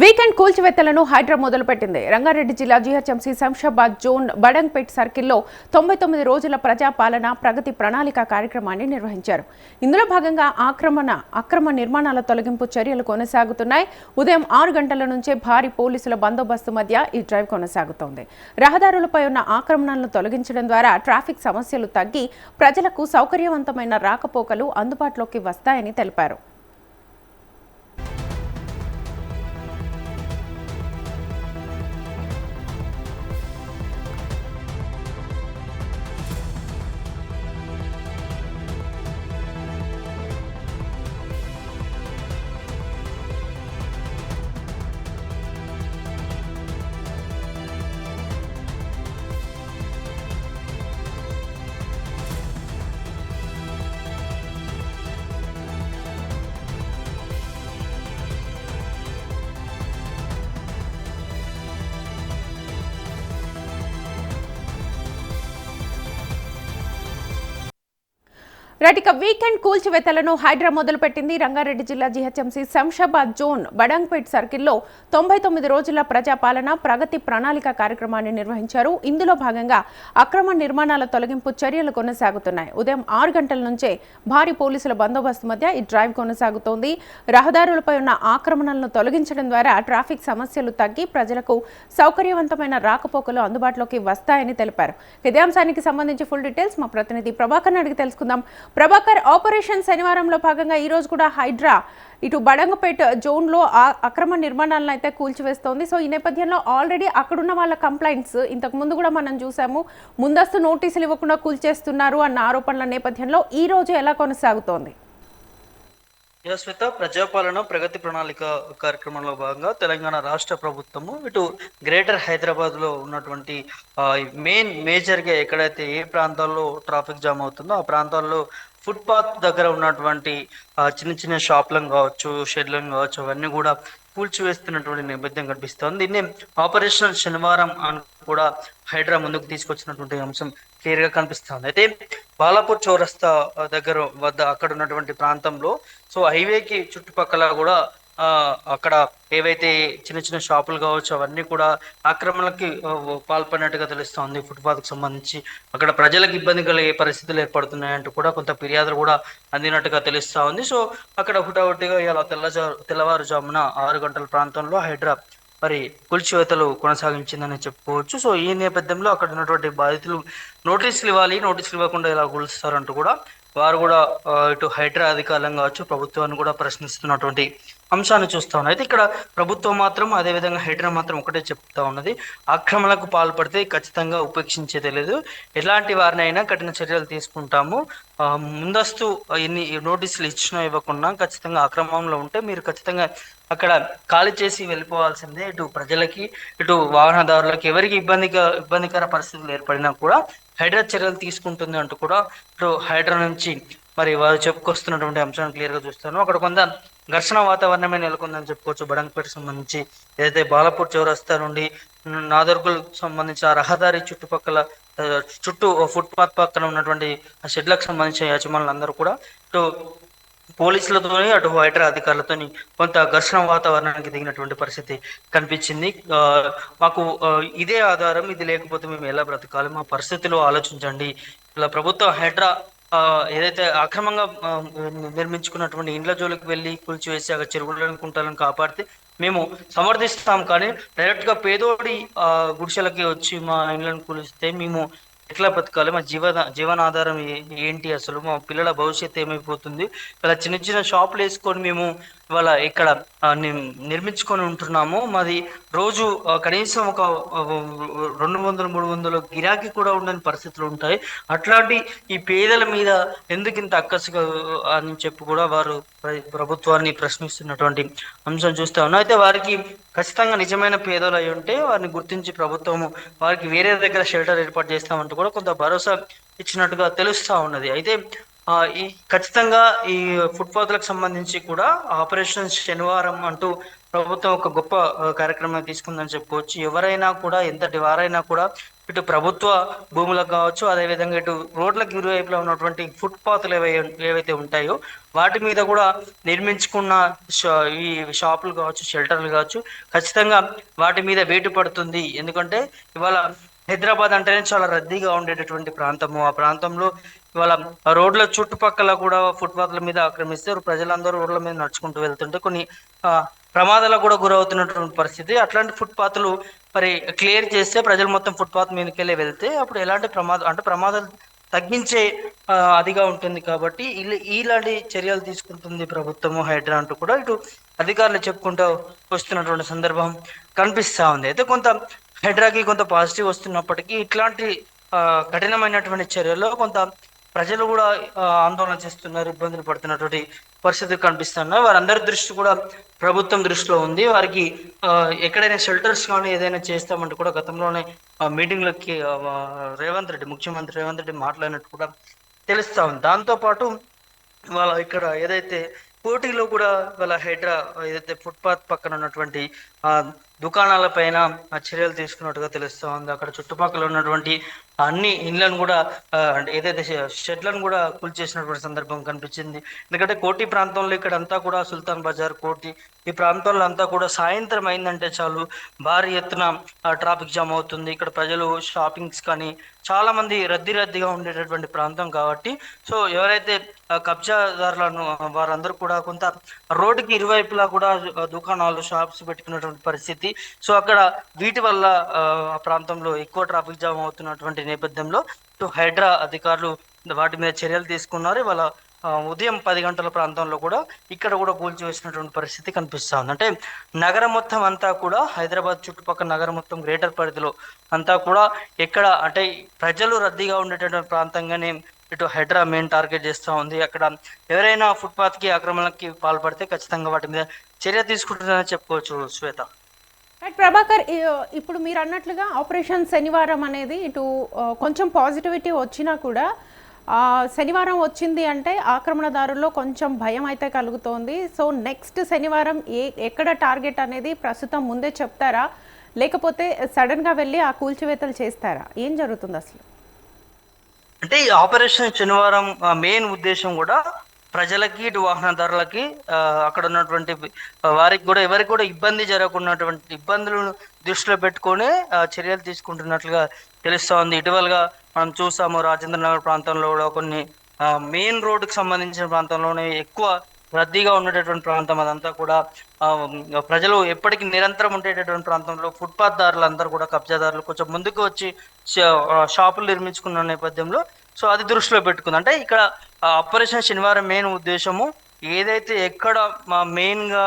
Weekend కూల్చివేతలను Hydraa మొదలుపెట్టింది. రంగారెడ్డి జిల్లా GHMC Shamshabad zone Badangpet సర్కిల్లో 99 రోజుల ప్రజాపాలన ప్రగతి ప్రణాళిక కార్యక్రమాన్ని నిర్వహించారు. ఇందులో భాగంగా అక్రమ నిర్మాణాల తొలగింపు చర్యలు కొనసాగుతున్నాయి. ఉదయం 6 గంటల నుంచే భారీ పోలీసుల బందోబస్తు మధ్య ఈ డ్రైవ్ కొనసాగుతోంది. రహదారులపై ఉన్న ఆక్రమణలను తొలగించడం ద్వారా ట్రాఫిక్ సమస్యలు తగ్గి ప్రజలకు సౌకర్యవంతమైన రాకపోకలు అందుబాటులోకి వస్తాయని తెలిపారు. ఇక వీకెండ్ కూల్చివేతలను హైడ్రా మొదలుపెట్టింది. రంగారెడ్డి జిల్లా జీహెచ్ఎంసీ శంషాబాద్ జోన్ బడంగ్పేట్ సర్కిల్లో 99 రోజుల ప్రజాపాలన ప్రగతి ప్రణాళిక కార్యక్రమాన్ని నిర్వహించారు. ఇందులో భాగంగా అక్రమ నిర్మాణాల తొలగింపు చర్యలు కొనసాగుతున్నాయి. ఉదయం 6 గంటల నుంచే భారీ పోలీసుల బందోబస్తు మధ్య ఈ డ్రైవ్ కొనసాగుతోంది. రహదారులపై ఉన్న ఆక్రమణలను తొలగించడం ద్వారా ట్రాఫిక్ సమస్యలు తగ్గి ప్రజలకు సౌకర్యవంతమైన రాకపోకలు అందుబాటులోకి వస్తాయని తెలిపారు. ఇదే అంశానికి సంబంధించి ఫుల్ డీటెయిల్స్ మా ప్రతినిధి ప్రభాకర్ అడిగి తెలుసుకుందాం. ప్రభాకర్, ఆపరేషన్ శనివారంలో భాగంగా ఈ రోజు కూడా హైడ్రా ఇటు బడంగపేట జోన్లో అక్రమ నిర్మాణాలను అయితే కూల్చివేస్తోంది. సో ఈ నేపథ్యంలో ఆల్రెడీ అక్కడున్న వాళ్ళ కంప్లైంట్స్ ఇంతకు ముందు కూడా మనం చూసాము, ముందస్తు నోటీసులు ఇవ్వకుండా కూల్చేస్తున్నారు అన్న ఆరోపణల నేపథ్యంలో ఈ రోజు ఎలా కొనసాగుతోంది? శ్వేత, ప్రజాపాలన ప్రగతి ప్రణాళిక కార్యక్రమంలో భాగంగా తెలంగాణ రాష్ట్ర ప్రభుత్వము ఇటు గ్రేటర్ హైదరాబాద్ లో ఉన్నటువంటి మేజర్గా ఎక్కడైతే ఏ ప్రాంతాల్లో ట్రాఫిక్ జామ్ అవుతుందో ఆ ప్రాంతాల్లో ఫుట్పాత్ దగ్గర ఉన్నటువంటి చిన్న చిన్న షాప్లను కావచ్చు, షెడ్లను కావచ్చు, అవన్నీ కూడా కూల్చివేస్తున్నటువంటి నేపథ్యం కనిపిస్తోంది. దీన్ని ఆపరేషన్ శనివారం అని కూడా హైడ్రా ముందుకు తీసుకొచ్చినటువంటి అంశం క్లియర్ గా కనిపిస్తుంది. అయితే బాలాపూర్ చౌరస్తా దగ్గర వద్ద అక్కడ ఉన్నటువంటి ప్రాంతంలో సో హైవేకి చుట్టుపక్కల కూడా అక్కడ ఏవైతే చిన్న చిన్న షాపులు కావచ్చు అవన్నీ కూడా ఆక్రమణలకి పాల్పడినట్టుగా తెలుస్తోంది. ఫుట్పాత్ కు సంబంధించి అక్కడ ప్రజలకు ఇబ్బంది కలిగే పరిస్థితులు ఏర్పడుతున్నాయంటూ కూడా కొంత ఫిర్యాదులు కూడా అందినట్టుగా తెలుస్తా ఉంది. సో అక్కడ హుటాహుటిగా ఇలా తెల్లవారుజామున 6 గంటల ప్రాంతంలో హైడ్రా మరి కూల్చివేతలు కొనసాగించిందని చెప్పుకోవచ్చు. సో ఈ నేపథ్యంలో అక్కడ ఉన్నటువంటి బాధితులు నోటీసులు ఇవ్వకుండా ఇలా కూల్స్తారంటూ కూడా వారు కూడా ఇటు హైడ్రా అధికారులను కావచ్చు ప్రభుత్వాన్ని కూడా ప్రశ్నిస్తున్నటువంటి అంశాన్ని చూస్తా ఉన్నాయి. అయితే ఇక్కడ ప్రభుత్వం మాత్రం అదేవిధంగా హైడ్రా మాత్రం ఒకటే చెప్తా ఉన్నది, ఆక్రమణలకు పాల్పడితే ఖచ్చితంగా ఉపేక్షించేదే లేదు, ఎలాంటి వారినైనా కఠిన చర్యలు తీసుకుంటాము, ముందస్తు ఎన్ని నోటీసులు ఇచ్చినా ఇవ్వకుండా ఖచ్చితంగా అక్రమంలో ఉంటే మీరు ఖచ్చితంగా అక్కడ ఖాళీ చేసి వెళ్ళిపోవాల్సిందే, ఇటు ప్రజలకి ఇటు వాహనదారులకి ఎవరికి ఇబ్బందికర పరిస్థితులు ఏర్పడినా కూడా హైడ్రా చర్యలు తీసుకుంటుంది అంటూ కూడా ఇటు హైడ్రా నుంచి మరి వారు చెప్పుకొస్తున్నటువంటి అంశాన్ని క్లియర్ గా చూస్తాను. అక్కడ కొంత ఘర్షణ వాతావరణమే నెలకొందని చెప్పుకోవచ్చు. బడంగ్పేట సంబంధించి ఏదైతే బాలాపూర్ చౌరస్తా నుండి నాదర్గుల్ సంబంధించి ఆ రహదారి చుట్టూ ఫుట్పాత్ పక్కన ఉన్నటువంటి ఆ షెడ్లకు సంబంధించిన యజమానులందరూ కూడా ఇటు పోలీసులతోని అటు హైడ్రా అధికారులతోని కొంత ఘర్షణ వాతావరణానికి దిగినటువంటి పరిస్థితి కనిపించింది. మాకు ఇదే ఆధారం, ఇది లేకపోతే మేము ఎలా బ్రతకాలి, మా పరిస్థితిలో ఆలోచించండి, ఇలా ప్రభుత్వ హైడ్రా ఏదైతే అక్రమంగా నిర్మించుకున్నటువంటి ఇండ్ల జోలికి వెళ్ళి కూల్చివేసి అక్కడ చెరువులను కుంటలను కాపాడితే మేము సమర్థిస్తాం, కానీ డైరెక్ట్ గా పేదోడి గుడిసెలకి వచ్చి మా ఇండ్లను కూలిస్తే మేము ఎట్లా బతకాలి, మా జీవనాధారం ఏంటి, అసలు మా పిల్లల భవిష్యత్తు ఏమైపోతుంది, ఇలా చిన్న చిన్న షాపులు వేసుకొని మేము ఇవాళ ఇక్కడ నిర్మించుకొని ఉంటున్నాము, మాది రోజు కనీసం ఒక 200-300 గిరాకీ కూడా ఉండని పరిస్థితులు ఉంటాయి, అట్లాంటి ఈ పేదల మీద ఎందుకు ఇంత అక్కసుగా అని చెప్పి కూడా వారు ప్రభుత్వాన్ని ప్రశ్నిస్తున్నటువంటి అంశం చూస్తా ఉన్నాం. అయితే వారికి ఖచ్చితంగా నిజమైన పేదలు అయి ఉంటే వారిని గుర్తించి ప్రభుత్వము వారికి వేరే దగ్గర షెల్టర్ ఏర్పాటు చేస్తామంటూ కూడా కొంత భరోసా ఇచ్చినట్టుగా తెలుస్తా ఉన్నది. అయితే ఈ ఖచ్చితంగా ఈ ఫుట్పాత్లకు సంబంధించి కూడా ఆపరేషన్ శనివారం అంటూ ప్రభుత్వం ఒక గొప్ప కార్యక్రమం తీసుకుందని చెప్పుకోవచ్చు. ఎవరైనా కూడా ఎంతటి వారైనా కూడా ఇటు ప్రభుత్వ భూములకు కావచ్చు, అదేవిధంగా ఇటు రోడ్లకు ఇరువైపులా ఉన్నటువంటి ఫుట్పాత్లు ఏవైతే ఉంటాయో వాటి మీద కూడా నిర్మించుకున్న ఈ షాపులు కావచ్చు, షెల్టర్లు కావచ్చు, ఖచ్చితంగా వాటి మీద వేటు పడుతుంది. ఎందుకంటే ఇవాళ హైదరాబాద్ అంటేనే చాలా రద్దీగా ఉండేటటువంటి ప్రాంతము. ఆ ప్రాంతంలో ఇవాళ రోడ్ల చుట్టుపక్కల కూడా ఫుట్పాత్ల మీద ఆక్రమిస్తే ప్రజలందరూ రోడ్ల మీద నడుచుకుంటూ వెళ్తుంటే కొన్ని ప్రమాదాలకు కూడా గురవుతున్నటువంటి పరిస్థితి. అట్లాంటి ఫుట్పాత్లు మరి క్లియర్ చేస్తే ప్రజలు మొత్తం ఫుట్పాత్ మీదకెళ్ళి వెళ్తే అప్పుడు ఎలాంటి ప్రమాదాలు తగ్గించే అదిగా ఉంటుంది. కాబట్టి ఇలాంటి చర్యలు తీసుకుంటుంది ప్రభుత్వము, హైడ్రా అంటూ కూడా ఇటు అధికారులు చెప్పుకుంటూ వస్తున్నటువంటి సందర్భం కనిపిస్తా ఉంది. అయితే కొంత హైడ్రాకి కొంత పాజిటివ్ వస్తున్నప్పటికీ ఇట్లాంటి కఠినమైనటువంటి చర్యల్లో కొంత ప్రజలు కూడా ఆందోళన చేస్తున్నారు, ఇబ్బందులు పడుతున్నటువంటి పరిస్థితి కనిపిస్తున్నాయి. వారందరి దృష్టి కూడా ప్రభుత్వం దృష్టిలో ఉంది. వారికి ఎక్కడైనా షెల్టర్స్ కానీ ఏదైనా చేస్తామంటే కూడా గతంలోనే మీటింగ్లకి ముఖ్యమంత్రి రేవంత్ రెడ్డి మాట్లాడినట్టు కూడా తెలుస్తా ఉంది. దాంతోపాటు వాళ్ళ ఇక్కడ ఏదైతే కోటిలో కూడా వాళ్ళ హైడ్రా ఏదైతే ఫుట్పాత్ పక్కన ఉన్నటువంటి దుకాణాల పైన చర్యలు తీసుకున్నట్టుగా తెలుస్తూ ఉంది. అక్కడ చుట్టుపక్కల ఉన్నటువంటి అన్ని ఇండ్లను కూడా ఏదైతే షెడ్లను కూడా కూల్చేసినటువంటి సందర్భం కనిపించింది. ఎందుకంటే కోటి ప్రాంతంలో ఇక్కడ అంతా కూడా సుల్తాన్ బజార్, కోటి ఈ ప్రాంతంలో అంతా కూడా సాయంత్రం అయిందంటే చాలు భారీ ఎత్తున ట్రాఫిక్ జామ్ అవుతుంది. ఇక్కడ ప్రజలు షాపింగ్స్ కానీ చాలా మంది రద్దీగా ఉండేటటువంటి ప్రాంతం కాబట్టి సో ఎవరైతే కబ్జాదారులను వారందరూ కూడా కొంత రోడ్డుకి ఇరువైపులా కూడా దుకాణాలు, షాప్స్ పెట్టుకున్నటువంటి పరిస్థితి. సో అక్కడ వీటి వల్ల ఆ ప్రాంతంలో ఎక్కువ ట్రాఫిక్ జామ్ అవుతున్నటువంటి నేపథ్యంలో హైడ్రా అధికారులు వాటి మీద చర్యలు తీసుకున్నారు. ఇవాళ ఉదయం 10 గంటల ప్రాంతంలో కూడా ఇక్కడ కూడా కూల్చివేసినటువంటి పరిస్థితి కనిపిస్తా ఉంది. అంటే నగరం మొత్తం అంతా కూడా హైదరాబాద్ చుట్టుపక్కల నగరం మొత్తం గ్రేటర్ పరిధిలో అంతా కూడా ఎక్కడ అంటే ప్రజలు రద్దీగా ఉండేటటువంటి ప్రాంతంగానే ఇటు హైడ్రా మెయిన్ టార్గెట్ చేస్తూ ఉంది. అక్కడ ఎవరైనా ఫుట్పాత్కి ఆక్రమణకి పాల్పడితే ఖచ్చితంగా వాటి మీద చర్య తీసుకుంటుందని చెప్పుకోవచ్చు. శ్వేత, ప్రభాకర్, ఇప్పుడు మీరు అన్నట్లుగా ఆపరేషన్ శనివారం అనేది ఇటు కొంచెం పాజిటివిటీ వచ్చినా కూడా శనివారం వచ్చింది అంటే ఆక్రమణదారుల్లో కొంచెం భయం అయితే కలుగుతోంది. సో నెక్స్ట్ శనివారం ఎక్కడ టార్గెట్ అనేది ప్రస్తుతం ముందే చెప్తారా, లేకపోతే సడన్గా వెళ్ళి ఆ కూల్చివేతలు చేస్తారా? ఏం జరుగుతుంది అసలు? అంటే ఈ ఆపరేషన్ శనివారం మెయిన్ ఉద్దేశం కూడా ప్రజలకి, ఇటు వాహనదారులకి, అక్కడ ఉన్నటువంటి వారికి కూడా ఎవరికి కూడా ఇబ్బంది జరగకున్నటువంటి ఇబ్బందులను దృష్టిలో పెట్టుకొని చర్యలు తీసుకుంటున్నట్లుగా తెలుస్తూ ఉంది. ఇటీవలగా మనం చూసాము రాజేంద్ర నగర్ ప్రాంతంలో కూడా కొన్ని మెయిన్ రోడ్డుకి సంబంధించిన ప్రాంతంలోనే ఎక్కువ రద్దీగా ఉండేటటువంటి ప్రాంతం. అదంతా కూడా ప్రజలు ఎప్పటికీ నిరంతరం ఉండేటటువంటి ప్రాంతంలో ఫుట్పాత్ దారులందరూ కూడా కబ్జాదారులు కొంచెం ముందుకు వచ్చి షాపులు నిర్మించుకున్న నేపథ్యంలో సో అది దృష్టిలో పెట్టుకుంది. అంటే ఇక్కడ ఆపరేషన్ శనివారం మెయిన్ ఉద్దేశము ఏదైతే ఎక్కడ మెయిన్గా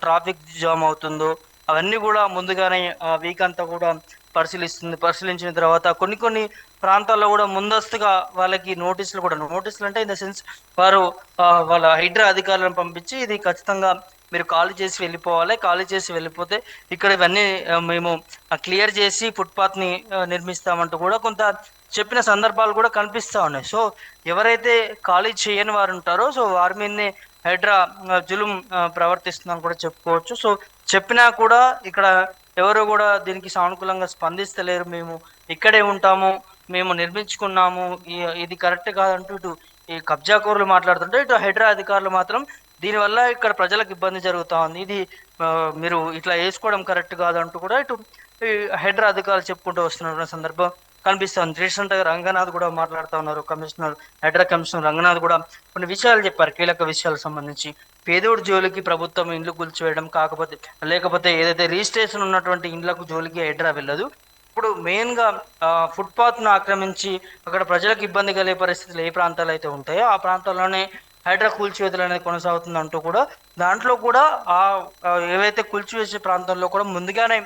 ట్రాఫిక్ జామ్ అవుతుందో అవన్నీ కూడా ముందుగానే వీక్ అంతా కూడా పరిశీలించిన తర్వాత కొన్ని ప్రాంతాల్లో కూడా ముందస్తుగా వాళ్ళకి నోటీసులు అంటే ఇన్ ద సెన్స్ వారు వాళ్ళ హైడ్రా అధికారులను పంపించి ఇది ఖచ్చితంగా మీరు ఖాళీ చేసి వెళ్ళిపోతే ఇక్కడ ఇవన్నీ మేము క్లియర్ చేసి ఫుట్పాత్ని నిర్మిస్తామంటూ కూడా కొంత చెప్పిన సందర్భాలు కూడా కనిపిస్తూ ఉన్నాయి. సో ఎవరైతే ఖాళీ చేయని వారు ఉంటారో సో వారి మీదనే హైడ్రా జులుం ప్రవర్తిస్తుందని కూడా చెప్పుకోవచ్చు. సో చెప్పినా కూడా ఇక్కడ ఎవరు కూడా దీనికి సానుకూలంగా స్పందిస్తలేరు. మేము ఇక్కడే ఉంటాము, మేము నిర్మించుకున్నాము, ఇది కరెక్ట్ కాదంటూ ఇటు ఈ కబ్జాకోరులు మాట్లాడుతుంటే ఇటు హైడ్రా అధికారులు మాత్రం దీనివల్ల ఇక్కడ ప్రజలకు ఇబ్బంది జరుగుతూ ఉంది, ఇది మీరు ఇట్లా వేసుకోవడం కరెక్ట్ కాదంటూ కూడా ఇటు హైడ్రా అధికారులు చెప్పుకుంటూ వస్తున్న సందర్భం కనిపిస్తుంది. రీసెంట్గా రంగనాథ్ కూడా మాట్లాడుతూ ఉన్నారు. హైడ్రా కమిషనర్ రంగనాథ్ కూడా కొన్ని విషయాలు చెప్పారు, కీలక విషయాలకు సంబంధించి. పేదోడి జోలికి ప్రభుత్వం ఇండ్లు కూల్చివేయడం లేకపోతే ఏదైతే రిజిస్ట్రేషన్ ఉన్నటువంటి ఇండ్లకు జోలికి హైడ్రా వెళ్ళదు. ఇప్పుడు మెయిన్గా ఫుట్పాత్ను ఆక్రమించి అక్కడ ప్రజలకు ఇబ్బంది కలిగే పరిస్థితులు ఏ ప్రాంతాలు అయితే ఉంటాయో ఆ ప్రాంతాల్లోనే హైడ్రా కూల్చివేతలు అనేది కొనసాగుతుంది అంటూ కూడా దాంట్లో కూడా ఏవైతే కూల్చివేసే ప్రాంతంలో కూడా ముందుగానే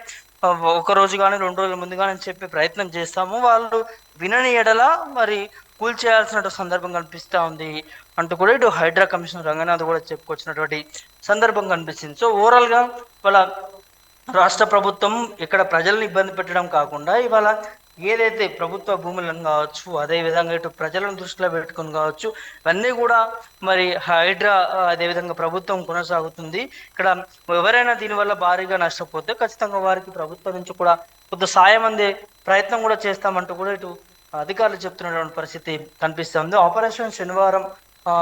1 రోజు కానీ 2 రోజుల ముందుగానే చెప్పే ప్రయత్నం చేస్తాము, వాళ్ళు వినని ఎడల మరి కూల్చేయాల్సిన సందర్భం కనిపిస్తూ ఉంది అంటూ కూడా ఇటు హైడ్రా కమిషనర్ రంగనాథ్ కూడా చెప్పుకొచ్చినటువంటి సందర్భం కనిపిస్తుంది. సో ఓవరాల్గా వాళ్ళ రాష్ట్ర ప్రభుత్వం ఇక్కడ ప్రజల్ని ఇబ్బంది పెట్టడం కాకుండా ఇవాళ ఏదైతే ప్రభుత్వ భూములను కావచ్చు, అదే విధంగా ఇటు ప్రజలను దృష్టిలో పెట్టుకొని కావచ్చు, ఇవన్నీ కూడా మరి హైడ్రా అదే విధంగా ప్రభుత్వం కొనసాగుతుంది. ఇక్కడ ఎవరైనా దీనివల్ల భారీగా నష్టపోతే ఖచ్చితంగా వారికి ప్రభుత్వం నుంచి కూడా కొంత సాయం అందే ప్రయత్నం కూడా చేస్తామంటూ కూడా ఇటు అధికారులు చెప్తున్నటువంటి పరిస్థితి కనిపిస్తుంది. ఆపరేషన్ శనివారం ఆ,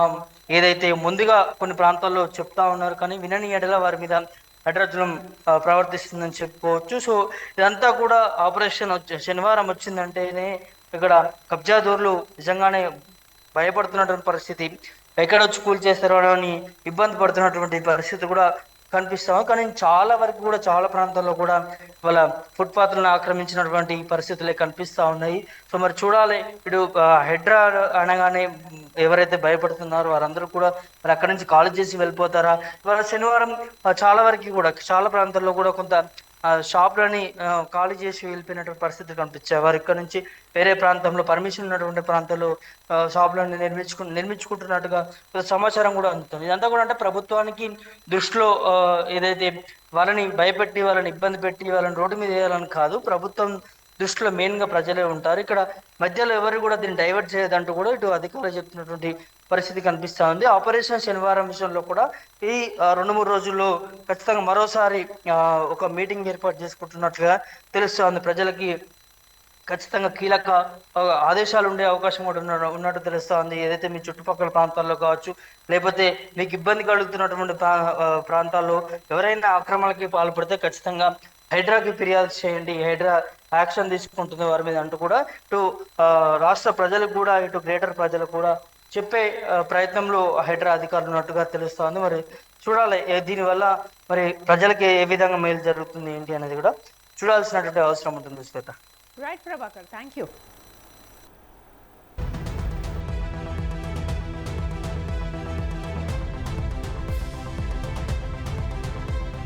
ఏదైతే ముందుగా కొన్ని ప్రాంతాల్లో చెప్తా ఉన్నారు, కానీ వినని ఎడల వారి మీద హైడ్రోజనం ప్రవర్తిస్తుందని చెప్పుకోవచ్చు. సో ఇదంతా కూడా ఆపరేషన్ శనివారం వచ్చిందంటేనే ఇక్కడ కబ్జాదారులు నిజంగానే భయపడుతున్నటువంటి పరిస్థితి, ఎక్కడ వచ్చి కూల్ చేస్తారో అని ఇబ్బంది పడుతున్నటువంటి పరిస్థితి కూడా కనిపిస్తాము. కానీ చాలా వరకు కూడా చాలా ప్రాంతాల్లో కూడా వాళ్ళ ఫుట్పాత్లను ఆక్రమించినటువంటి పరిస్థితులే కనిపిస్తూ ఉన్నాయి. సో మరి చూడాలి, ఇటు హైడ్రా అనగానే ఎవరైతే భయపడుతున్నారో వారందరూ కూడా మరి అక్కడి నుంచి కాల్ చేసి వెళ్ళిపోతారా? ఇవాళ శనివారం చాలా వరకు కూడా చాలా ప్రాంతాల్లో కూడా కొంత షాపులని ఖాళీ చేసి వెళ్ళిపోయినటువంటి పరిస్థితి కనిపించాయి. వారు ఇక్కడ నుంచి వేరే ప్రాంతంలో పర్మిషన్ ఉన్నటువంటి ప్రాంతాల్లో షాపులను నిర్మించుకుంటున్నట్టుగా సమాచారం కూడా అందుతుంది. ఇదంతా కూడా అంటే ప్రభుత్వానికి దృష్టిలో ఏదైతే వాళ్ళని భయపెట్టి, వాళ్ళని ఇబ్బంది పెట్టి, వాళ్ళని రోడ్డు మీద వేయాలని కాదు, ప్రభుత్వం దృష్టిలో మెయిన్గా ప్రజలే ఉంటారు. ఇక్కడ మధ్యలో ఎవరు కూడా దీన్ని డైవర్ట్ చేయదంటూ కూడా ఇటు అధికారులు చెప్తున్నటువంటి పరిస్థితి కనిపిస్తూ ఉంది. ఆపరేషన్ శనివారం విషయంలో కూడా ఈ 2-3 రోజుల్లో ఖచ్చితంగా మరోసారి ఒక మీటింగ్ ఏర్పాటు చేసుకుంటున్నట్లుగా తెలుస్తూ ఉంది. ప్రజలకి ఖచ్చితంగా కీలక ఆదేశాలు ఉండే అవకాశం కూడా ఉన్నట్టు తెలుస్తూ ఉంది. ఏదైతే మీ చుట్టుపక్కల ప్రాంతాల్లో కావచ్చు, లేకపోతే మీకు ఇబ్బంది కలుగుతున్నటువంటి ప్రాంతాల్లో ఎవరైనా ఆక్రమణకి పాల్పడితే ఖచ్చితంగా హైడ్రాకి ఫిర్యాదు చేయండి, హైడ్రా యాక్షన్ తీసుకుంటుంది వారి మీద అంటూ కూడా ఇటు రాష్ట్ర ప్రజలకు కూడా, ఇటు గ్రేటర్ ప్రజలకు కూడా చెప్పే ప్రయత్నంలో హైడ్రా అధికారులు ఉన్నట్టుగా తెలుస్తోంది. మరి చూడాలి దీనివల్ల మరి ప్రజలకి ఏ విధంగా మేలు జరుగుతుంది ఏంటి అనేది కూడా చూడాల్సినటువంటి అవసరం ఉంటుంది Shweta. Right Prabhakar, thank you.